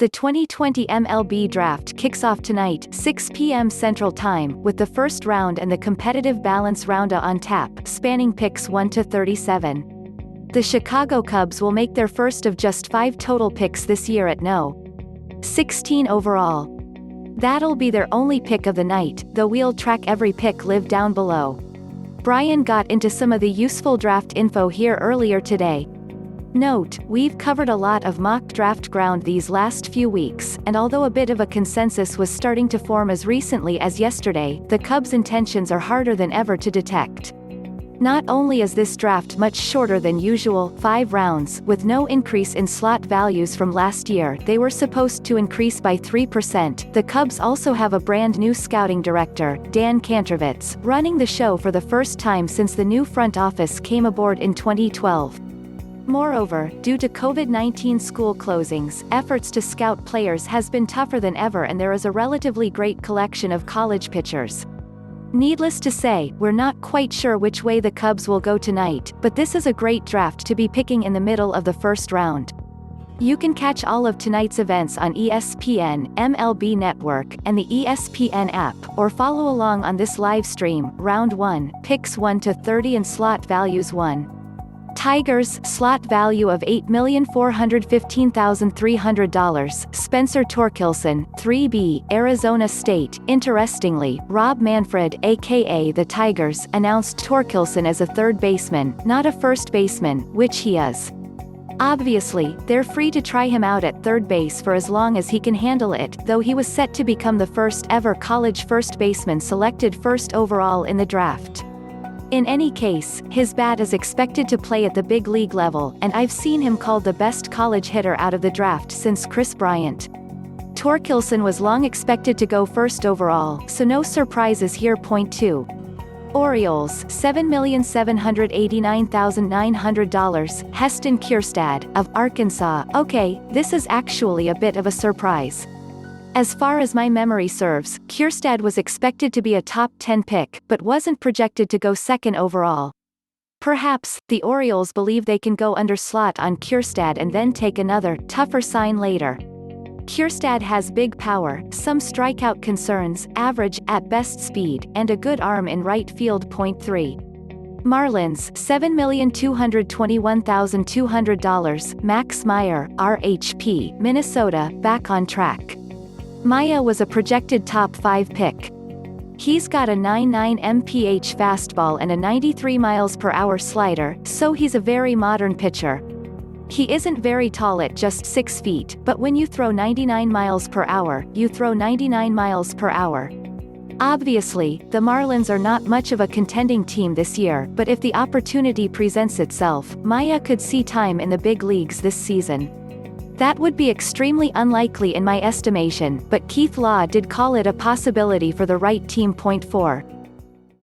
The 2020 MLB Draft kicks off tonight, 6 p.m. Central Time, with the first round and the competitive balance round on tap, spanning picks 1 to 37. The Chicago Cubs will make their first of just 5 total picks this year at no. 16 overall. That'll be their only pick of the night, though we'll track every pick live down below. Bryan got into some of the useful draft info here earlier today. Note, we've covered a lot of mock draft ground these last few weeks, and although a bit of a consensus was starting to form as recently as yesterday, the Cubs' intentions are harder than ever to detect. Not only is this draft much shorter than usual, 5 rounds, with no increase in slot values from last year, they were supposed to increase by 3%, the Cubs also have a brand new scouting director, Kantrovitz, running the show for the first time since the new front office came aboard in 2012. Moreover, due to COVID-19 school closings, efforts to scout players has been tougher than ever, and there is a relatively great collection of college pitchers. Needless to say, we're not quite sure which way the Cubs will go tonight, but this is a great draft to be picking in the middle of the first round. You can catch all of tonight's events on ESPN, MLB Network, and the ESPN app, or follow along on this live stream. Round 1, picks 1 to 30 and slot values 1. Tigers, slot value of $8,415,300, Spencer Torkelson, 3B, Arizona State. Interestingly, Manfred, a.k.a. the Tigers, announced Torkelson as a third baseman, not a first baseman, which he is. Obviously, they're free to try him out at third base for as long as he can handle it, though he was set to become the first ever college first baseman selected first overall in the draft. In any case, his bat is expected to play at the big league level, and I've seen him called the best college hitter out of the draft since Kris Bryant. Torkelson was long expected to go first overall, so no surprises here. Point 2. Orioles, $7,789,900, Heston Kjerstad, of Arkansas. Okay, this is actually a bit of a surprise. As far as my memory serves, Kjerstad was expected to be a top 10 pick, but wasn't projected to go second overall. Perhaps, the Orioles believe they can go under slot on Kjerstad and then take another, tougher sign later. Kjerstad has big power, some strikeout concerns, average, at best speed, and a good arm in right field. Point 3. Marlins, $7,221,200, Max Meyer, RHP, Minnesota, back on track. Meyer was a projected top 5 pick. He's got a 99 mph fastball and a 93 miles per hour slider, so he's a very modern pitcher. He isn't very tall at just 6 feet, but when you throw 99 miles per hour, you throw 99 miles per hour. Obviously, the Marlins are not much of a contending team this year, but if the opportunity presents itself, Meyer could see time in the big leagues this season. That would be extremely unlikely in my estimation, but Keith Law did call it a possibility for the right team. Point 4.